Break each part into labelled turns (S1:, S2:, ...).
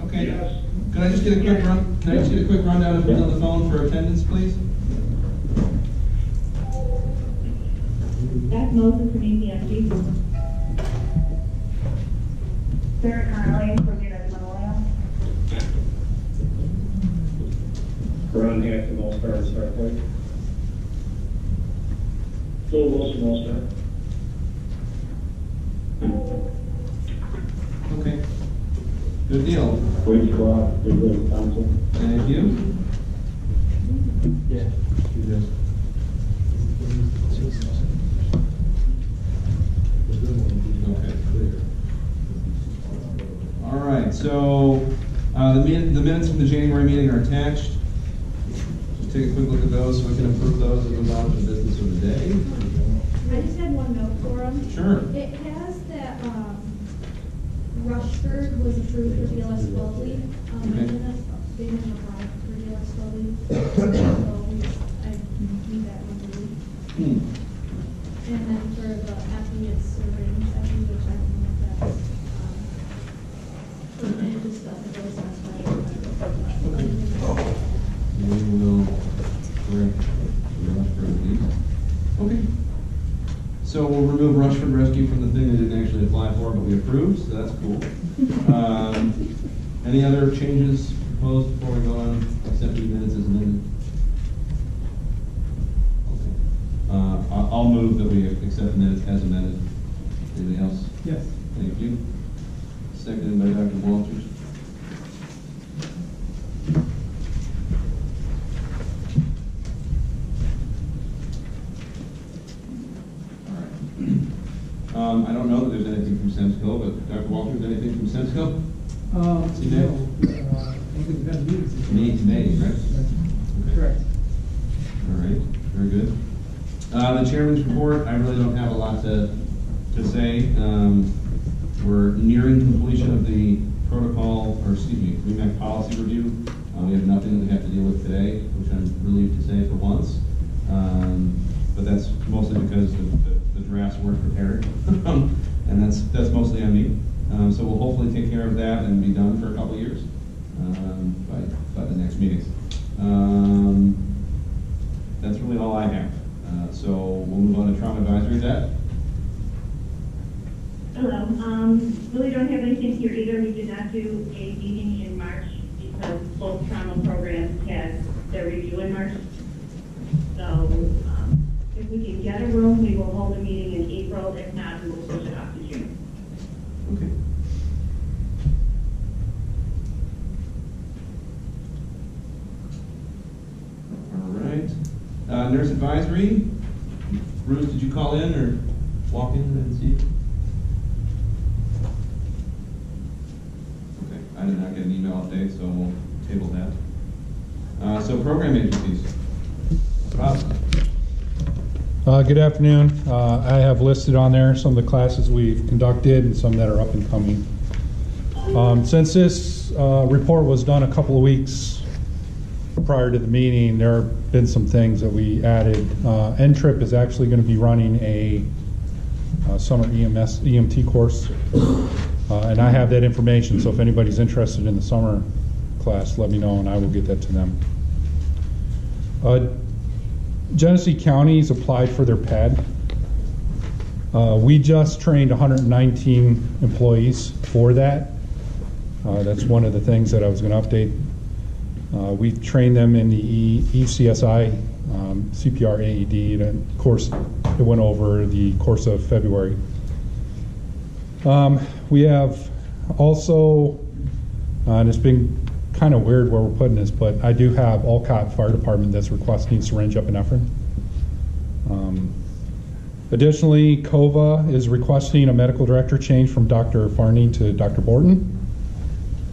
S1: Okay.
S2: Yes.
S1: Can I just get a quick run? Can I just get a quick rundown of who's on the phone for attendance, please?
S3: Beth Moses from EPMG. Sarah Connolly from United Memorial.
S2: Ron Hampton, All-Star and Starpoint. Phil Wilson, All-Star.
S1: Okay. Good deal.
S2: Wade Squad, Big Council.
S1: Thank you.
S4: Yeah.
S1: Okay. All right. So the minutes from the January meeting are attached. Just take a quick look at those so we can approve those and move on to the business of the day.
S5: I just had one note for them.
S1: Sure.
S5: It has that Rushford was approved for DLS 12 lead.
S1: Okay.
S5: They didn't apply for DLS 12 lead. So I need that one deleted. And then for the affiliates survey session, which I don't know if that's it just doesn't go as much better.
S1: We will correct the Rushford lead. Okay. So we'll remove Rushford Rescue from the thing they didn't actually apply for, but we approved, so that's cool. Any other changes proposed before we go on accepting minutes as amended? Okay. I'll move that we accept the minutes as amended. Anything else?
S4: Yes.
S1: Thank you. Seconded by Dr. Walters. I don't know that there's anything from Semco, but Dr. Walters, anything from Semco? See that?
S4: I think we've had meetings.
S1: May, right? Okay.
S4: Correct.
S1: All right, very good. The chairman's report, I really don't have a lot to say. We're nearing completion of the protocol, or excuse me, Wremac policy review. We have nothing that we have to deal with today, which I'm relieved to say for once. But that's mostly because the drafts weren't prepared, and that's mostly on me. So we'll hopefully take care of that and be done for a couple of years by the next meetings. That's really all I have. So we'll move on to trauma advisory. Deb?
S3: Hello. Really don't have anything here either. We did not do a meeting in March because both trauma programs had their review in March. So if we can get a room, we will hold a meeting in April. If not, we will push it off to June.
S1: Okay. All right. Nurse advisory. Bruce, did you call in or walk in and see? Okay. I did not get an email update, so we'll table that. So program agencies. Rob.
S6: Good afternoon. I have listed on there some of the classes we've conducted and some that are up and coming. Since this report was done a couple of weeks prior to the meeting, there have been some things that we added. NTRIP is actually going to be running a summer EMT course, and I have that information, so if anybody's interested in the summer class, let me know and I will get that to them. Genesee County's applied for their PAD. We just trained 119 employees for that. That's one of the things that I was going to update. We trained them in the ECSI, CPR AED, and of course it went over the course of February. We have also, and it's been kind of weird where we're putting this, but I do have Olcott Fire Department that's requesting syringe epinephrine. Additionally, COVA is requesting a medical director change from Dr. Farney to Dr. Borton.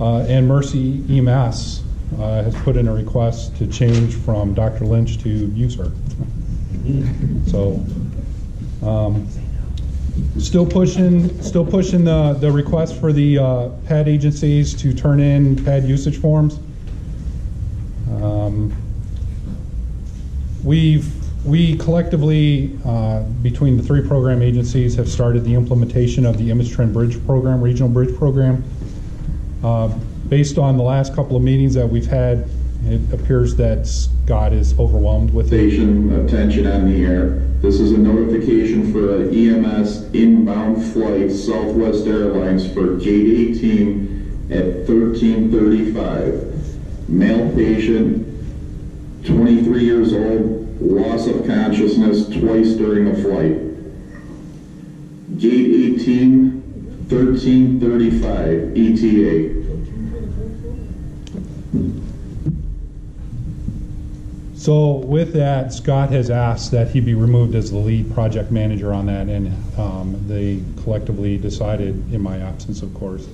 S6: And Mercy EMS has put in a request to change from Dr. Lynch to user. So still pushing the request for the PAD agencies to turn in PAD usage forms. We collectively, between the 3 program agencies, have started the implementation of the Image Trend Bridge Program, Regional Bridge Program. Based on the last couple of meetings that we've had, it appears that Scott is overwhelmed with it.
S7: Attention on the air. This is a notification for an EMS inbound flight, Southwest Airlines, for gate 18 at 13:35. Male patient, 23 years old, loss of consciousness twice during a flight. Gate 18, 13:35, ETA.
S6: So with that, Scott has asked that he be removed as the lead project manager on that, and they collectively decided, in my absence of course,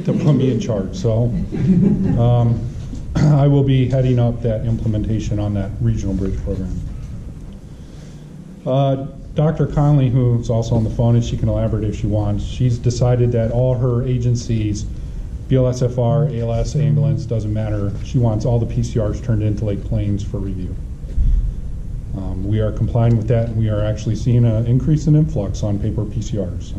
S6: to put me in charge. So I will be heading up that implementation on that regional bridge program. Dr. Conley, who's also on the phone, and she can elaborate if she wants, she's decided that all her agencies, BLSFR, ALS, ambulance, doesn't matter. She wants all the PCRs turned into Lake Plains for review. We are complying with that, and we are actually seeing an increase in influx on paper PCRs.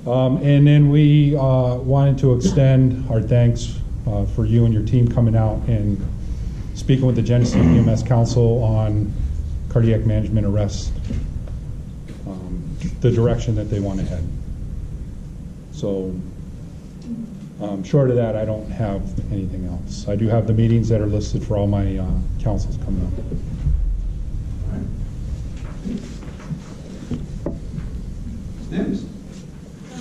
S6: And then we wanted to extend our thanks for you and your team coming out and speaking with the Genesee EMS Council on cardiac management arrest, the direction that they want to head. So short of that, I don't have anything else. I do have the meetings that are listed for all my councils coming up.
S1: Stems?
S5: I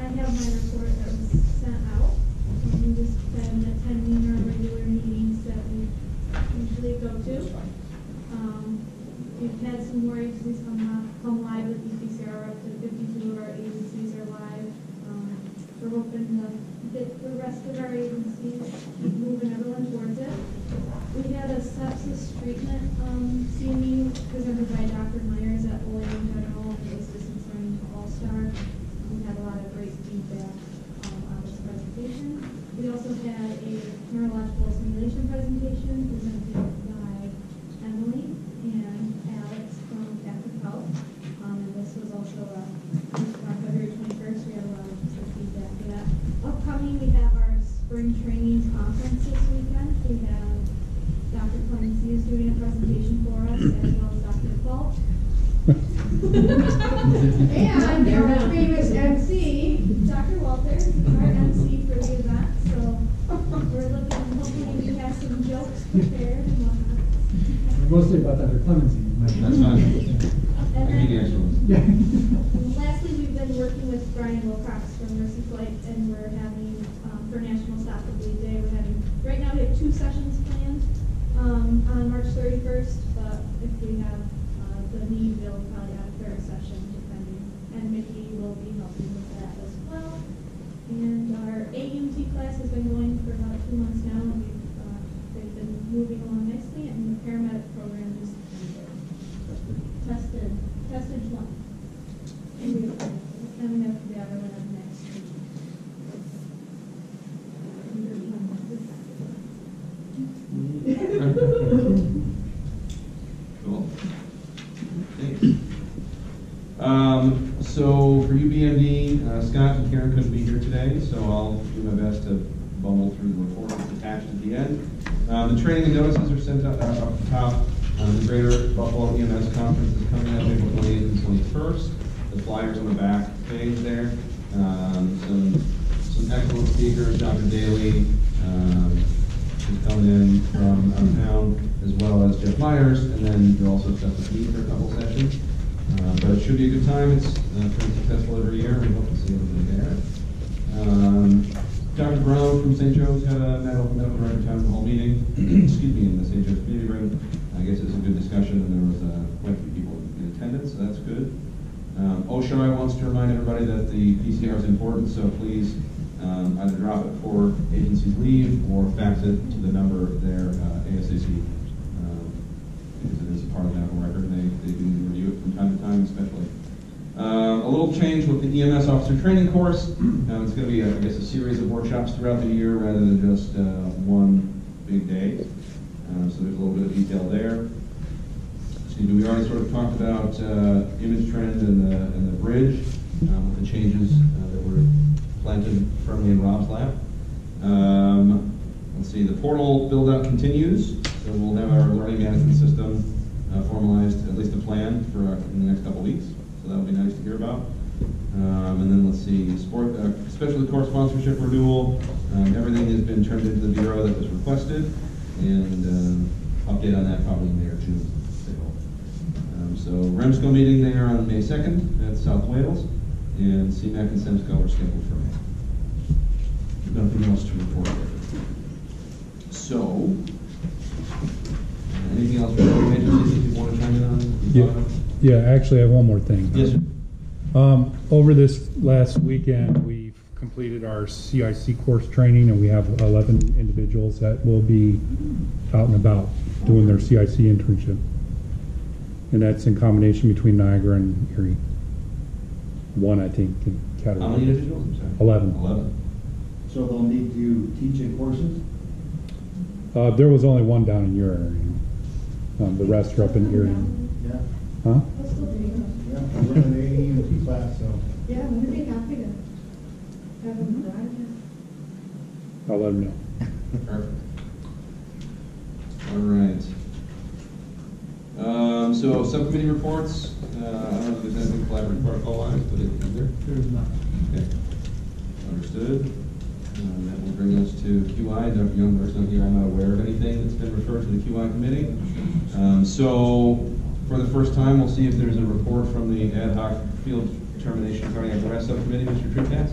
S5: have my report that was sent out. We've just been attending our regular meetings that we usually go to. We've had some more agencies come live with EPCR. Up to 52 of our agencies are live. We're hoping to get the rest of our agencies, keep moving everyone towards it. We had a sepsis treatment CME presented by Dr. Myers at William General. It was distance learning to All-Star. We had a lot of great feedback on this presentation. We also had a neurological simulation presentation presented by Emily and Alex from Catholic Health. And this was also on February 21st. We had a lot of feedback for that. Upcoming, we have our spring training conference this weekend. We have Dr. Clemency is doing a presentation for us, as well as Dr. Falk. And our famous MC, Dr. Walter, is our MC for the event. So we're looking, hopefully we have some jokes prepared and whatnot.
S4: Mostly about Dr. Clemency.
S1: That's fine. I
S5: And
S1: can
S5: then,
S1: answer those.
S4: Yeah.
S5: lastly, we've been working with Brian Wilcox from Mercy Flight, and we're having, for National Stop and Bleed Day, we're having, right now we have 2 sessions planned on March 31st, but if we have the need, we'll probably have a 3rd session depending. And Mickey will be helping with that as well. And our AUT class has been going for about 2 months now, and they've been moving along nicely, and the paramedic program just tested one. And we have to be able to have next week.
S1: Cool. Thanks. So for UBMD, Scott and Karen couldn't be here today, so I'll do my best to bumble through the report that's attached at the end. The training and notices are sent up the top. The Greater Buffalo EMS Conference is coming up April 28th and 21st. The flyers on the back page there. Some excellent speakers. Dr. Daly is coming in from out of town, as well as Jeff Myers, and then you're also set with me for a couple sessions. But it should be a good time. It's pretty successful every year. We hope to see everybody there. Dr. Brown from St. Joe's had a medical director town hall meeting, excuse me, in the St. Joe's community room. I guess it's a good discussion, and there was quite a few people in attendance, so that's good. OSHA wants to remind everybody that the PCR is important, so please either drop it before agencies leave or fax it to the number there, ASAC, because it is a part of the medical record, and they do review it from time to time, especially. A little change with the EMS officer training course. It's going to be, I guess, a series of workshops throughout the year rather than just one big day. So there's a little bit of detail there. We already sort of talked about image trend and the bridge with the changes that were planted firmly in Rob's lap. portal build-out continues, so we'll have our learning management system formalized, at least a plan for in the next couple weeks. So that'll be nice to hear about. And then let's see, especially course sponsorship renewal. Everything has been turned into the bureau that was requested, and update on that probably in May or June. So REMSCO meeting there on May 2nd at South Wales, and CMAC and SEMSCO are scheduled for May. Nothing else to report there. So, anything else from the agencies you want to chime in on?
S6: Yeah, actually, I have one more thing.
S1: Yes, sir.
S6: Over this last weekend, we've completed our CIC course training, and we have 11 individuals that will be out and about doing their CIC internship. And that's in combination between Niagara and Erie. One, I think, in Catawba.
S1: How many individuals? I'm sorry.
S6: 11.
S1: 11.
S8: So they'll need to teach in courses?
S6: There was only one down in your area. The rest are up in Erie.
S8: Yeah.
S6: Huh?
S5: I'll still take it.
S8: Yeah, we're in the AEMT class, so.
S5: Yeah, we'd be happy to have them drive.
S6: I'll let them know.
S1: Perfect. All right. So subcommittee reports. I don't know if there's anything collaborative protocol-wise, but is there?
S4: There's not.
S1: Okay. Understood. That will bring us to QI. Dr. Youngberg's not here. I'm not aware of anything that's been referred to the QI committee. So for the first time, we'll see if there's a report from the ad hoc field determination regarding our grass subcommittee. Mr. Tripaz?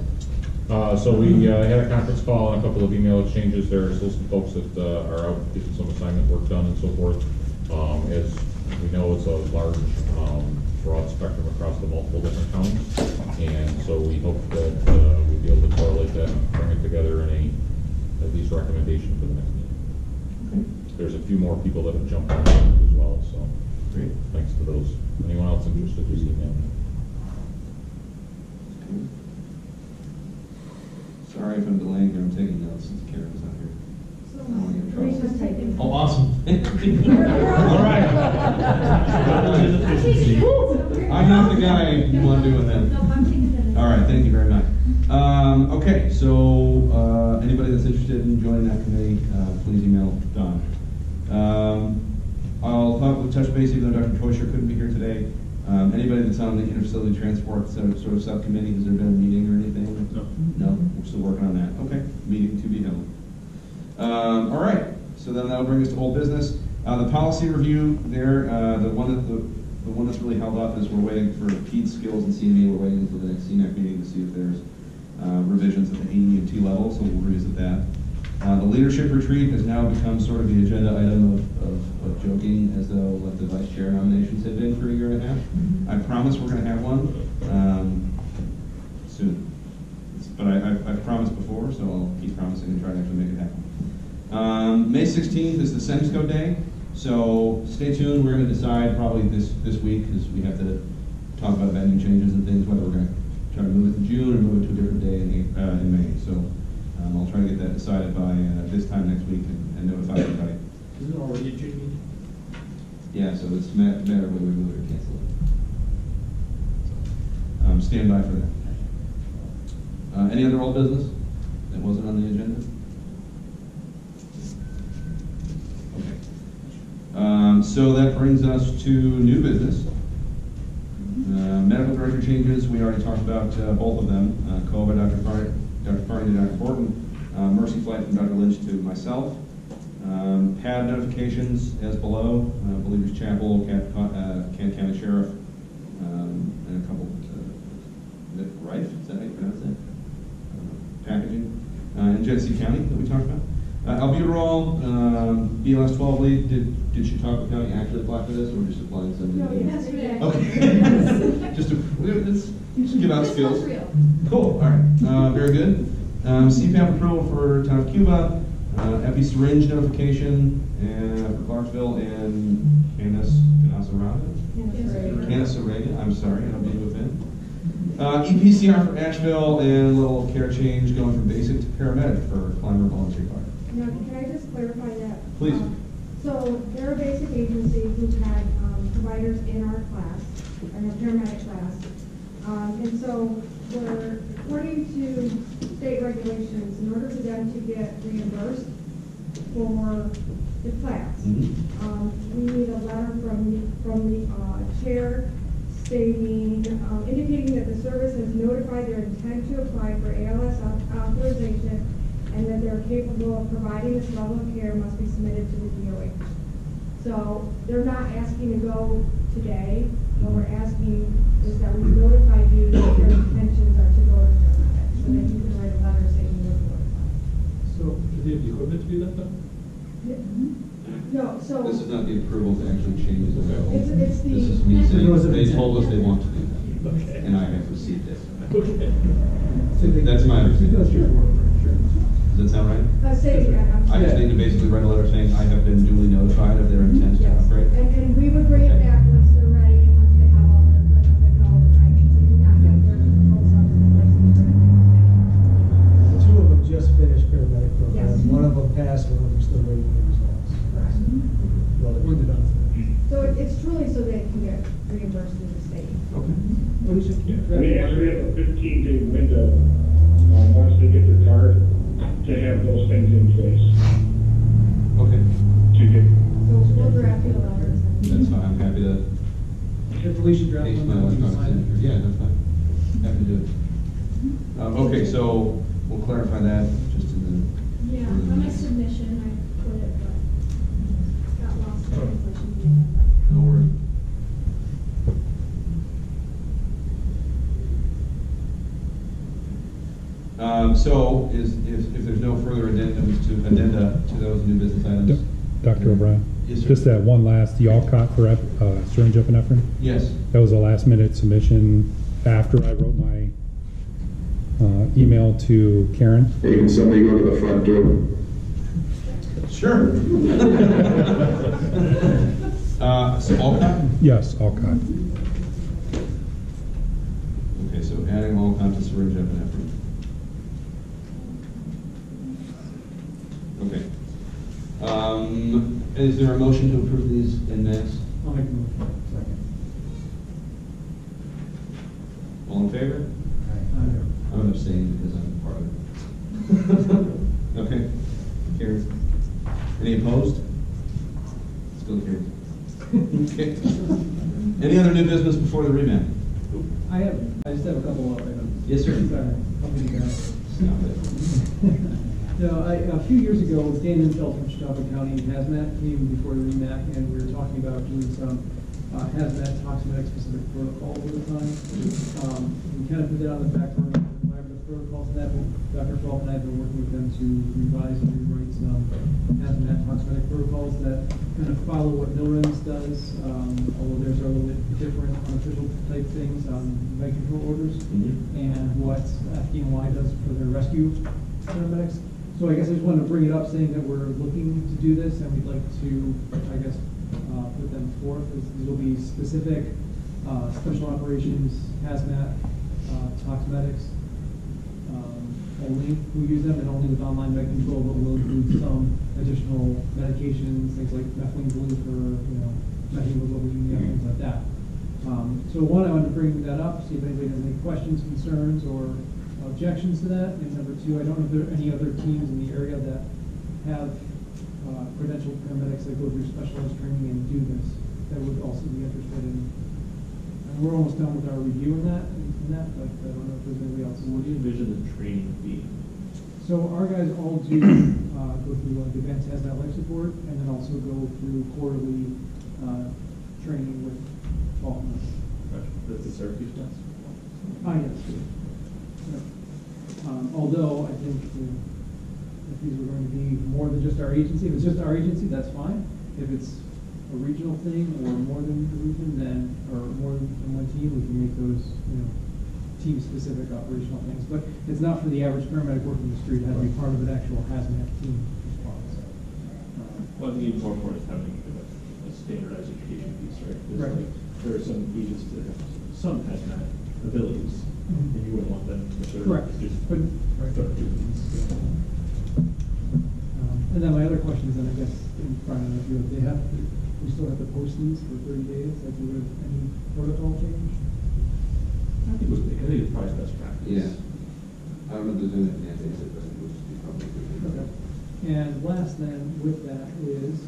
S9: So we had a conference call and a couple of email exchanges. There are still some folks that are out getting some assignment work done and so forth. As we know, it's a large, broad spectrum across the multiple different counties, and so we hope that we'll be able to correlate that and bring it together in at least recommendation for the next meeting. Okay. There's a few more people that have jumped on it as well, so
S1: Great.
S9: Thanks to those. Anyone else interested, just email me.
S1: Sorry if I'm delaying here. I'm taking notes since Karen's not here.
S5: Teresa's taking.
S1: Oh, awesome. All right. I'm not the guy you want doing that.
S5: No, I'm taking it.
S1: All right, thank you very much. Okay, so anybody that's interested in joining that committee, please email Don. I'll touch base, even though Dr. Toysher couldn't be here today. Anybody that's on the interfacility transport sort of subcommittee, has there been a meeting or anything? No, we're still working on that. Okay, meeting to be held. All right, so then that'll bring us to old business. The policy review there, the one that's really held up is we're waiting for PED skills and CME. We're waiting for the next CNAC meeting to see if there's revisions at the AE and T level, so we'll revisit that. The leadership retreat has now become sort of the agenda item of joking as though like the vice chair nominations have been for a year and a half. I promise we're going to have one soon. But I've promised before, so I'll keep promising and try to actually make it happen. May 16th is the SEMSCO day, so stay tuned. We're going to decide probably this week, because we have to talk about venue changes and things, whether we're going to try to move it to June or move it to a different day in May. So I'll try to get that decided by this time next week and notify everybody.
S8: Isn't it already a June meeting?
S1: Yeah, so it's a matter of whether we move it or cancel it. So, stand by for that. Any other old business that wasn't on the agenda? Okay. So that brings us to new business. Medical director changes, we already talked about both of them. COVA, Dr. Farney to Dr. Borton, Mercy Flight from Dr. Lynch to myself. PAD notifications as below, Believers Chapel, Kent County Sheriff, and a couple, Rife, is that how you pronounce that? Packaging, in Genesee County that we talked about. Albuterol, BLS 12 lead, did Cheektowaga County actually apply for this, or just applying something?
S5: No, yesterday.
S1: Okay. just give out skills.
S5: Real.
S1: Cool, all right, very good. CPAP approval for town of Cuba, epi syringe notification for Clarksville and Canaseraga, I'm sorry, I don't mean to offend. EPCR for Asheville, and a little care change going from basic to paramedic for climber volunteer fire.
S10: Now, can I just clarify that?
S1: Please.
S10: So they're a basic agency who've had providers in our class, in our paramedic class. And so according to state regulations, in order for them to get reimbursed, for the class. We need a letter from the chair stating, indicating that the service has notified their intent to apply for ALS authorization and that they're capable of providing this level of care must be submitted to the DOH. So they're not asking to go today. What we're asking is that we notify you that their intentions are to go to paramedics, so that you can write a letter saying you're notified.
S8: So, do they have the equipment to do that though?
S10: No, so.
S1: This is not the approval to actually change the bill.
S10: It's
S1: This
S10: the.
S1: is me saying,
S4: Notice of
S1: they
S4: intent.
S1: told us they want to do that,
S8: Okay.
S1: and I have received it.
S8: Okay.
S1: That's my understanding.
S4: That's your work, sure.
S1: Does that sound right?
S10: I'm
S1: I just
S10: sorry.
S1: need to basically write a letter saying I have been duly notified of their intent to
S10: Yes,
S1: upgrade.
S10: and we would bring it back once they're ready and once they have all their equipment, but no, we do not have their control substance license.
S4: Two of them just finished paramedic program.
S10: Yes.
S4: One of them passed, one of them still waiting for results.
S10: Correct.
S4: Well, they were done.
S10: So it's truly so they can get reimbursed through the state.
S1: Okay.
S2: We actually have a 15-day window, once they get their card, to have those things in place.
S1: Okay.
S2: To get,
S10: So we'll draft you a letter.
S1: That's fine. I'm happy to
S4: If Felicia draft
S1: paste
S4: one,
S1: my
S4: then we can
S1: electronic
S4: sign
S1: signature.
S4: it.
S1: Yeah, that's fine. Happy to do it. Okay, so we'll clarify that just in the.
S5: Yeah,
S1: for the
S5: on my
S1: minutes.
S5: submission, I put it, but got lost in translation media.
S1: No worries. So if there's no further addenda to those new business items?
S6: Dr. O'Brien?
S1: Yes, sir.
S6: Just that one last, the Alcott for syringe epinephrine?
S1: Yes.
S6: That was a last minute submission after I wrote my email to Karen.
S7: Hey, can somebody go to the front door?
S1: Sure. So Alcott?
S6: Yes, Alcott.
S1: Okay, so adding Alcott to syringe epinephrine. Okay. Is there a motion to approve these in minutes?
S4: I'll make a motion. Second.
S1: All in favor?
S4: Aye.
S1: I'm abstaining because I'm part of it. Okay. Carries. Any opposed? Still carries. Okay. Any other new business before the Wremac?
S4: I just have a couple of items.
S1: Yes, sir.
S4: Sorry. I'll be back.
S1: Stop it.
S4: No, a few years ago, Dan Intel from Cheektowaga County Hazmat came before the Wremac, and we were talking about doing some hazmat toxic specific protocols at the time. We kind of put that on the back burner, collaborative protocols, and that Dr. Falk and I have been working with them to revise and rewrite some hazmat toxic protocols that kind of follow what NILRIMS does, although theirs are a little bit different unofficial type things on med control orders, and what FDNY does for their rescue paramedics. So I guess I just wanted to bring it up saying that we're looking to do this and we'd like to, I guess, put them forth. These will be specific special operations, hazmat, tox medics, only who use them, and only with online med control, but we'll include some additional medications, things like methylene blue for, methylglobin, things like that. So one, I wanted to bring that up, see if anybody has any questions, concerns, or objections to that. And number two, I don't know if there are any other teams in the area that have credentialed paramedics that go through specialized training and do this that would also be interested in. And we're almost done with our review in that, but I don't know if there's anybody else.
S8: What do you envision the training being?
S4: So our guys all do go through like advanced hazmat life support, and then also go through quarterly training with Faulkner.
S8: That's the Syracuse class?
S4: Yes. Yeah. Although I think if these were going to be more than just our agency, if it's just our agency, that's fine. If it's a regional thing or more than a region, then, or more than one team, we can make those, team-specific operational things. But it's not for the average paramedic working the street. It has to be part of an actual hazmat team response.
S8: Well, I think even more important is having a standardized education piece, right? 'Cause,
S4: Right.
S8: like, there are some agencies that have some hazmat abilities, and you wouldn't want them to sort of
S4: Correct.
S8: just
S4: But, right.
S8: start doing these.
S4: And then my other question is, and I guess, in front of you, we still have to post these for 30 days, like we would any protocol change?
S8: I think it's probably best practice.
S1: Yeah. I don't know if there's anything mandated, but it would be probably good.
S4: Okay. And last then, with that is,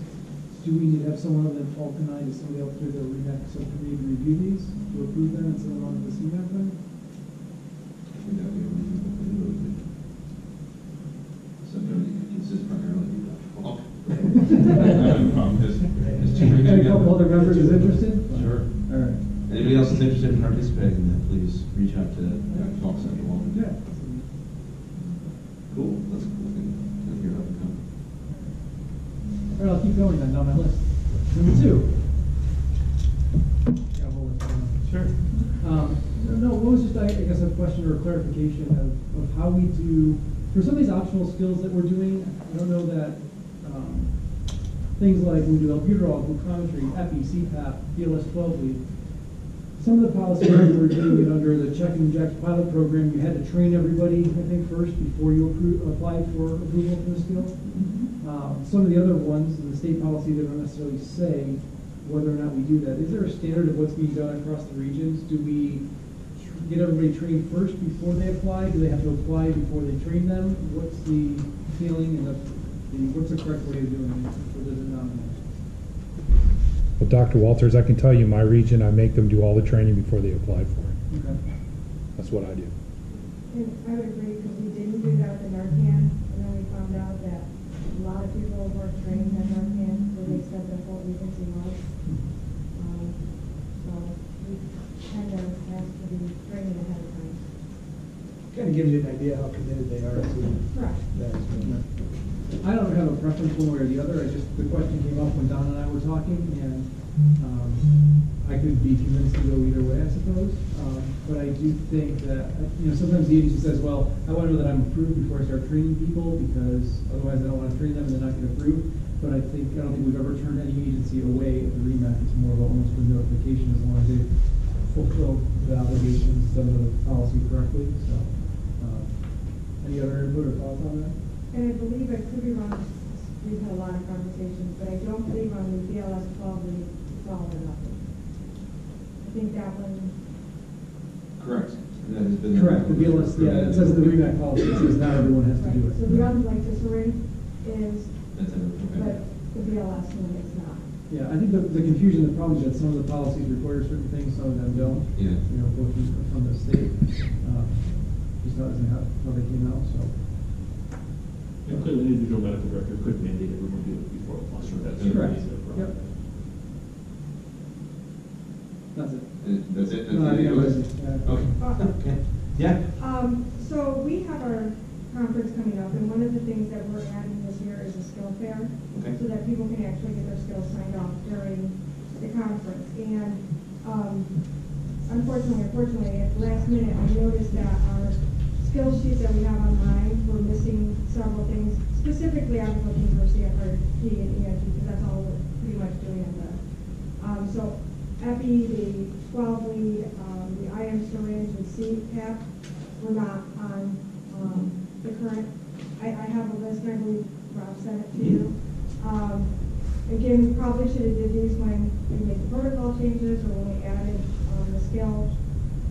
S4: do we need to have someone other than Paul tonight, is somebody else through the Wremac subcommittee to review these, to approve them and send them on to the CMAC then?
S1: I think that would be a reasonable thing to do. Subcommittee consists primarily of Paul. I have a problem. There's too many
S4: And a couple other members is interested?
S1: Sure.
S4: All right.
S1: Anybody else that's interested in participating, then please reach out to Dr. Falk, Dr. Walton.
S4: Yeah.
S1: Cool, that's a cool thing. I hear that come.
S4: All right, I'll keep going then, down my list. Number 2. Got a whole list down.
S8: Sure.
S4: No, what was just, I guess, a question or a clarification of how we do, for some of these optional skills that we're doing, I don't know that, things like we do albuterol, glucometry, epi, CPAP, BLS 12 lead. Some of the policies we were doing it under the check and inject pilot program, you had to train everybody, I think, first before you applied for approval for the skill. Some of the other ones in the state policy, they don't necessarily say whether or not we do that. Is there a standard of what's being done across the regions? Do we get everybody trained first before they apply? Do they have to apply before they train them? What's the feeling and what's the correct way of doing it for the denominator?
S6: Well, Dr. Walters, I can tell you, my region, I make them do all the training before they apply for it.
S4: Okay.
S6: That's what I do.
S10: And I would agree, because we didn't do that with the Narcan, and then we found out that a lot of people weren't trained on Narcan, so they said the whole agency was. So we kind of asked to be training ahead of time.
S4: Kind of gives you an idea how committed they are to
S10: Correct.
S4: that. I don't have a preference one way or the other. The question came up when Don and I were talking, and I could be convinced to go either way, I suppose. But I do think that, sometimes the agency says, well, I want to know that I'm approved before I start training people, because otherwise I don't want to train them and they're not going to approve. But I don't think we've ever turned any agency away at the Wremac. It's more of almost a notification as long as they fulfill the obligations, done the policy correctly. So, any other input or thoughts on that?
S10: And I believe, I could be wrong, we've had a lot of conversations, but I don't believe on the BLS 12 lead, it's all or nothing. I think that one.
S1: Correct. That has been
S4: Correct, the BLS, yeah, it says in the Wremac policy, it says not everyone has to do it.
S10: So the other, like the syringe is,
S1: That's everything.
S10: but the BLS one is not.
S4: Yeah, I think the confusion, the problem is that some of the policies require certain things, some of them don't.
S1: Yeah.
S4: Both from the state, just not how they came out, so.
S8: And clearly, the individual medical director could mandate everyone do it before applying. That's
S4: Correct.
S8: the
S4: Yep. That's it.
S1: That's it?
S4: No, I think that was it.
S1: Okay. Okay. Yeah.
S10: So we have our conference coming up, and one of the things that we're adding this year is a skill fair.
S1: Okay.
S10: So that people can actually get their skills signed off during the conference. And unfortunately, at the last minute, I noticed that our skill sheets that we have online were missing several things. Specifically, I was looking for CFRP and ENT, because that's all we're pretty much doing at the. So EPI, the 12 lead, the IM syringe, and CPAP were not on the current. I have a list, and I believe Rob sent it to you. Again, we probably should have did these when we made the protocol changes or when we added the skill,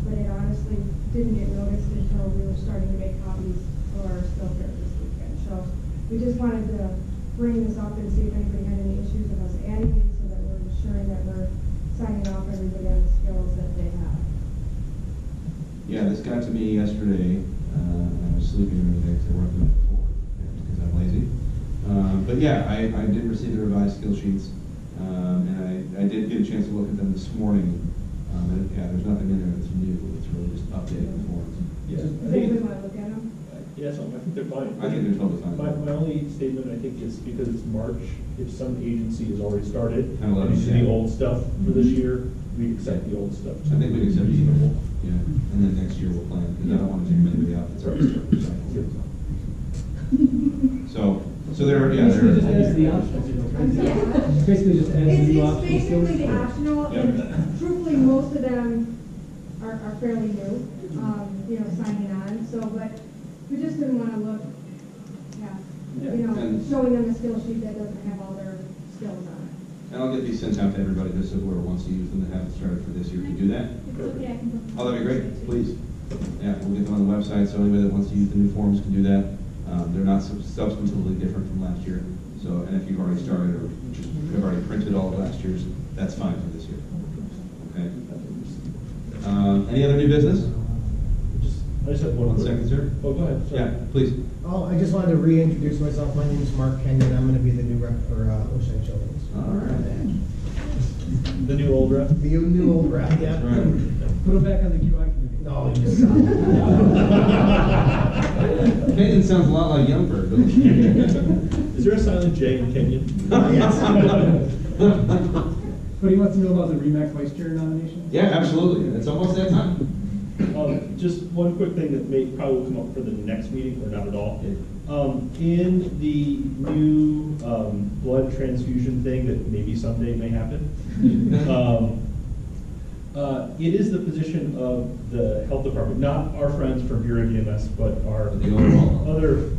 S10: but it honestly didn't get noticed until we were starting to make copies for our skill fair this weekend. So we just wanted to bring this up and see if anybody had any issues with us adding these, so that we're ensuring that we're signing off everybody on the skills that they have.
S1: Yeah, this got to me yesterday. I was sleeping during the day because I worked on it before, because I'm lazy. But yeah, I did receive the revised skill sheets, and I did get a chance to look at them this morning. And yeah, there's nothing in there that's new. It's really just updating the forms.
S8: Yeah.
S10: Does anybody want to look at them?
S8: Yeah, so I think they're fine.
S1: I think they're totally fine.
S8: My only statement, I think, is because it's March, if some agency has already started,
S1: Kind of let
S8: and
S1: us
S8: you see the
S1: know.
S8: old stuff for this year, we accept the old stuff.
S1: I think we'd accept it. Yeah, and then next year we'll plan, because I don't want to take anybody out that's already started the cycle. So there are, yeah,
S4: Basically just
S1: there
S4: adds
S1: are.
S4: the optional skills, right?
S10: I'm sorry?
S4: Basically just adds the new
S10: It's
S4: optional skills.
S10: basically the optional, and truthfully, most of them are fairly new, signing on, so, but we just didn't want to look,
S1: And-
S10: showing them a skill sheet that doesn't have all their skills on it.
S1: And I'll get these sent out to everybody, just so whoever wants to use them to have it started for this year can do that.
S5: It's okay, I can put them
S1: Oh, that'd be
S5: on
S1: great,
S5: too.
S1: please. Yeah, we'll get them on the website, so anybody that wants to use the new forms can do that. They're not substantively different from last year. So, and if you've already started or just have already printed all of last year's, that's fine for this year. Okay. Any other new business?
S8: I just have one
S1: second, sir.
S8: Oh, go ahead. Sorry.
S1: Yeah, please.
S11: Oh, I just wanted to reintroduce myself. My name is Mark Kenyon. I'm going to be the new rep for Ocean Children's.
S1: All right.
S8: The new old rep?
S11: The new old rep, yeah.
S1: All right.
S4: Put them back on the QI committee.
S11: No, you just
S1: Kenyon sounds a lot like Youngberg.
S8: Is there a silent J in Kenyon?
S11: Yes.
S4: But he wants to know about the Wremac Vice Chair nomination?
S1: Yeah, absolutely. It's almost that time.
S8: Just one quick thing that probably will come up for the next meeting, or not at all. In the new blood transfusion thing that maybe someday may happen, it is the position of the health department, not our friends from Bureau of EMS, but our other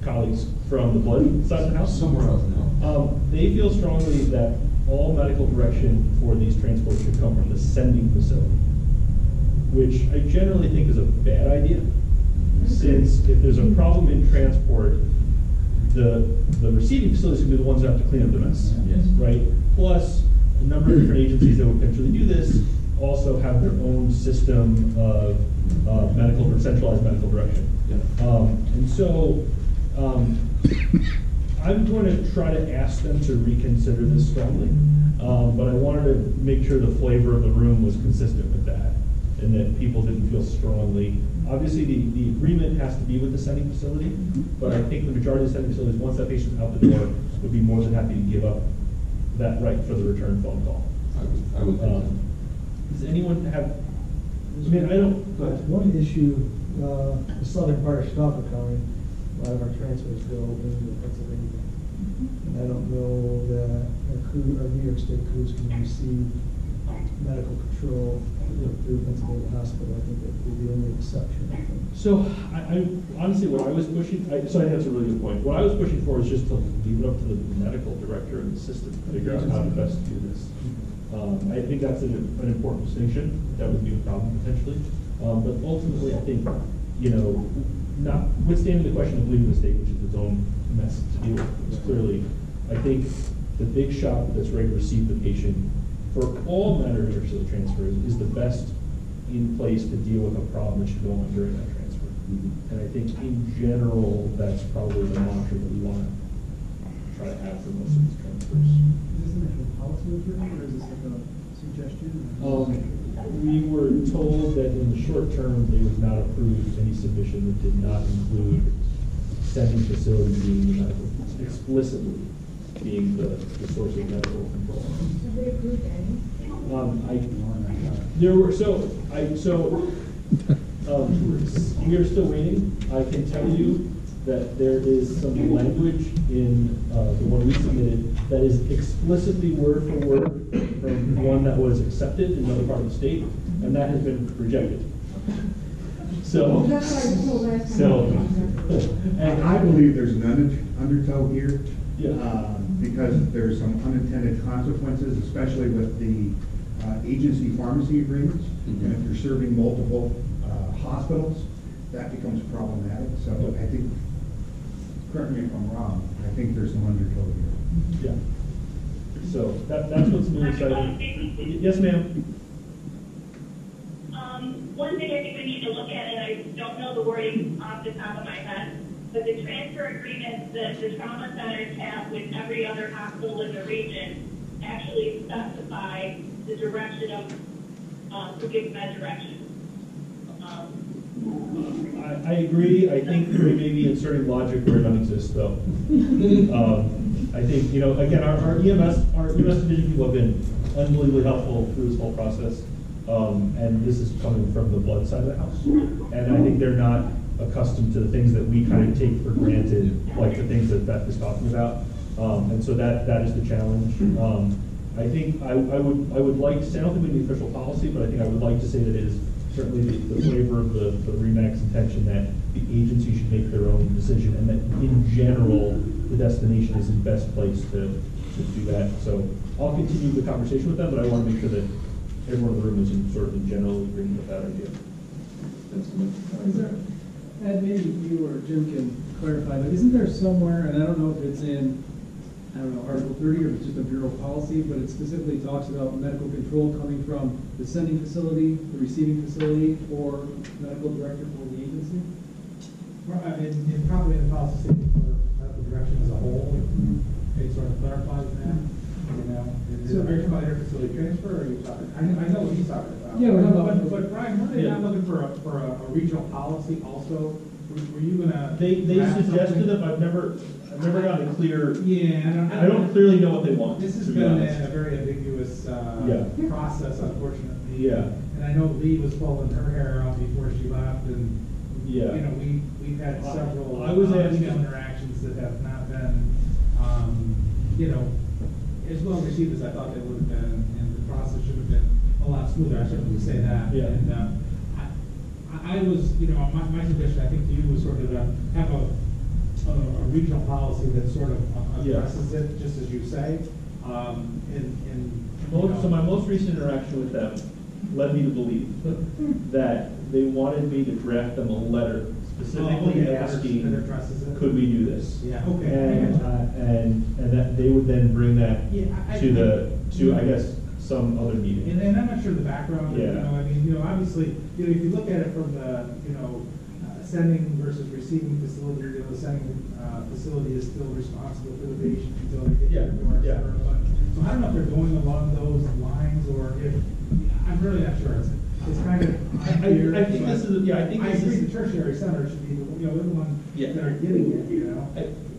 S8: colleagues from the blood side of the house.
S1: Somewhere else now.
S8: They feel strongly that all medical direction for these transports should come from the sending facility, which I generally think is a bad idea, since if there's a problem in transport, the receiving facilities will be the ones that have to clean up the mess.
S1: Yes.
S8: Right? Plus, a number of different agencies that would potentially do this also have their own system of centralized medical direction.
S1: Yeah.
S8: And so, I'm going to try to ask them to reconsider this strongly, but I wanted to make sure the flavor of the room was consistent with that, and that people didn't feel strongly. Obviously, the agreement has to be with the sending facility, but I think the majority of the sending facilities, once that patient's out the door, would be more than happy to give up that right for the return phone call.
S1: I would think so.
S8: Does anyone have? I mean, I don't. Go ahead.
S12: One issue, the southern part of Chicago County, a lot of our transfers go into Pennsylvania. And I don't know that our New York State crews can receive medical control through Pennsylvania Hospital. I think that would be the only exception, I think.
S8: So, I honestly, what I was pushing, so I think that's a really good point. What I was pushing for is just to leave it up to the medical director of the system to figure out how to best do this. I think that's an important distinction. That would be a problem potentially. But ultimately, I think, notwithstanding the question of leaving the state, which is its own mess to deal with, it's clearly, I think the big shop that's ready to receive the patient for all matter of intercity transfers is the best in place to deal with a problem that should go on during that transfer. And I think in general, that's probably the mantra that we want to try to have for most of these transfers.
S4: Is this an actual policy we're doing, or is this like a suggestion?
S8: We were told that in the short term, they would not approve any submission that did not include sending facility being the medical, explicitly being the source of medical control.
S10: Have they approved any?
S8: We are still waiting. I can tell you that there is some language in the one we submitted that is explicitly word for word from one that was accepted in another part of the state, and that has been rejected. So,
S10: That's what I was told last time.
S8: and
S13: I believe there's an undertow here.
S8: Yeah.
S13: Because there's some unintended consequences, especially with the agency pharmacy agreements.
S1: Mm-hmm.
S13: And if you're serving multiple hospitals, that becomes problematic. So I think, correct me if I'm wrong, I think there's some undertow here.
S8: Yeah. So that's what's new exciting. Yes, ma'am.
S3: One thing I think we need to look at, and I don't know the wording off the top of my head, but the transfer agreements that the trauma centers have with every other hospital in the region actually specify the direction of who gives that direction.
S8: I agree. I think we may be inserting logic where none exists, though. I think, again, our EMS division people have been unbelievably helpful through this whole process. And this is coming from the blood side of the house. And I think they're not accustomed to the things that we kind of take for granted, like the things that Beth is talking about. And so that is the challenge. I think I would like to say, I don't think we need official policy, but I think I would like to say that it is certainly the flavor of the Wremac's intention that the agency should make their own decision, and that in general, the destination is the best place to do that. So I'll continue the conversation with them, but I want to make sure that everyone in the room is in general agreement with that idea.
S4: Ed, maybe you or Jim can clarify, but isn't there somewhere, and I don't know if it's in, I don't know, Article 30 or if it's just a bureau policy, but it specifically talks about medical control coming from the sending facility, the receiving facility, or medical director for the agency?
S14: And probably in the policy statement for medical direction as a whole, it sort of clarifies that, you know. So are you talking about interfacility transfer, or are you talking, I know what he's talking about.
S4: Yeah, we're talking about-
S14: But Brian, weren't they not looking for a regional policy also? Were you gonna?
S8: They
S14: draft
S8: suggested
S14: something?
S8: it, I've never gotten a clear.
S14: Yeah,
S8: I don't clearly know what they want.
S14: This has
S8: to be
S14: been
S8: honest.
S14: a very ambiguous,
S8: Yeah.
S14: process, unfortunately.
S8: Yeah.
S14: And I know Lee was pulling her hair out before she left, and,
S8: Yeah.
S14: you know, we've had several
S8: I was asking-
S14: email interactions that have not been, you know, as well received as I thought they would have been, and the process should have been a lot smoother, I certainly would say that.
S8: Yeah.
S14: And, I was, you know, my suggestion, I think to you was sort of have a regional policy that sort of addresses it, just as you say,
S8: So my most recent interaction with them led me to believe that they wanted me to draft them a letter specifically asking,
S14: that addresses it.
S8: could we do this?
S14: Yeah, okay.
S8: And that they would then bring that
S14: Yeah,
S8: to I guess, some other meeting.
S14: And I'm not sure the background, you
S8: Yeah.
S14: know, I mean, you know, obviously, you know, if you look at it from the, you know, sending versus receiving facility, you know, the sending facility is still responsible for the patient until they get
S8: Yeah,
S14: their door, et
S8: yeah.
S14: cetera. But, so I don't know if they're going along those lines, or if, I'm really not sure. It's kind of unclear.
S8: I think this is,
S14: I
S8: this
S14: agree,
S8: is.
S14: the tertiary center should be, you know, they're the ones
S8: Yeah.
S14: that are getting it, you know?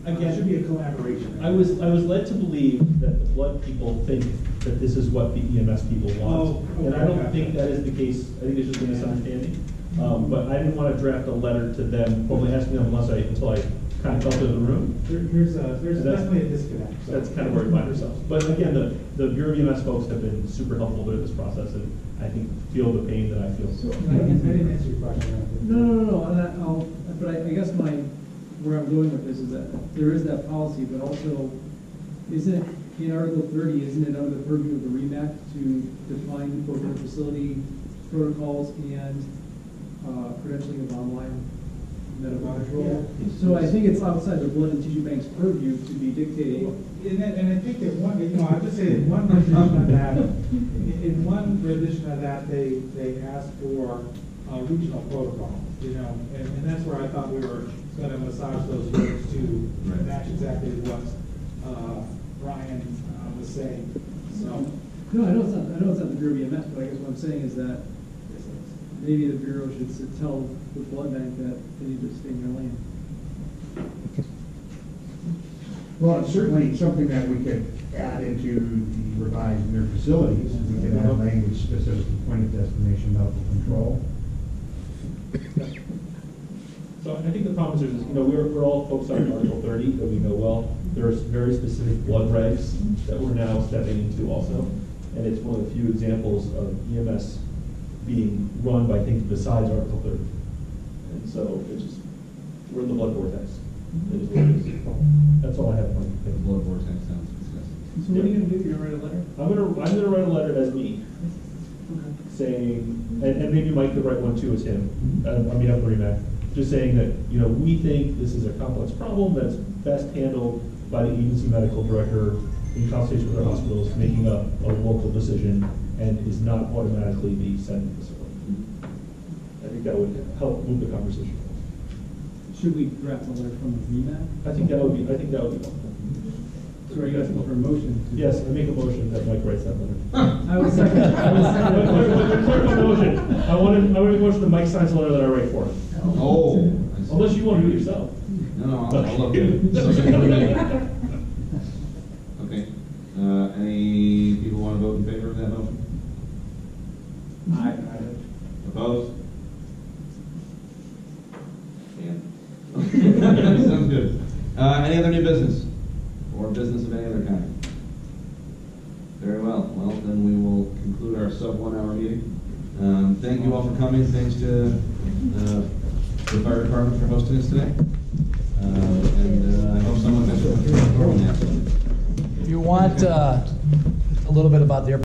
S8: Again,
S14: It should be a collaboration.
S8: I was led to believe that the blood people think that this is what the EMS people want.
S14: Oh,
S8: And I don't
S14: okay.
S8: think that is the case. I think it's just a misunderstanding. But I didn't want to draft a letter to them, probably asking them until I kind of felt in the room.
S14: There's
S8: That's-
S14: definitely a disconnect. So.
S8: That's kind of where we find ourselves. But again, the Bureau of EMS folks have been super helpful during this process, and I think feel the pain that I feel.
S14: I didn't answer your question.
S4: No, but I guess where I'm going with this is that there is that policy, but also, isn't, in Article 30, isn't it under the purview of the Wremac to define both the facility protocols and credentialing of online medical control?
S14: Yeah.
S4: So I think it's outside the blood and tissue bank's purview to be dictating.
S14: And I think that one, you know, I would say in one rendition of that, they asked for a regional protocol, you know, and that's where I thought we were gonna massage those words to match exactly what, Brian, was saying, so.
S4: No, I know it's not the Bureau of EMS, but I guess what I'm saying is that maybe the Bureau should tell the blood bank that they need to stay in their lane.
S13: Well, it's certainly something that we could add into the revised near facilities. We could add language specific to point of destination medical control.
S8: So I think the problem is, you know, we're all focused on Article 30 that we know well. There's very specific blood regs that we're now stepping into also. And it's one of the few examples of EMS being run by things besides Article 30. And so it's just, we're in the blood vortex. It is what it is. That's all I have for
S1: The
S8: you.
S1: blood vortex sounds disgusting.
S4: So what are you gonna do? You're gonna write a letter?
S8: I'm gonna write a letter as me, saying, and maybe Mike could write one too as him, on behalf of Wremac, just saying that, you know, we think this is a complex problem that's best handled by the agency medical director in consultation with our hospitals, making a local decision, and is not automatically the sending facility. I think that would help move the conversation.
S4: Should we draft a letter from the Wremac?
S8: I think that would be helpful.
S4: So are you asking for a motion?
S8: Yes, I make a motion that Mike writes that letter.
S4: I was second.
S8: I want to make a motion that Mike signs the letter that I write for him.
S1: Oh.
S8: Unless you want to do it yourself.
S1: No, I'll look at it. Okay. Any people want to vote in favor of that motion?
S14: Aye.
S1: Opposed? Dan. Sounds good. Any other new business? Or business of any other kind? Very well. Well, then we will conclude our sub-1 hour meeting. Thank you all for coming. Thanks to the fire department for hosting us today. And I hope someone mentioned.
S15: If you want a little bit about their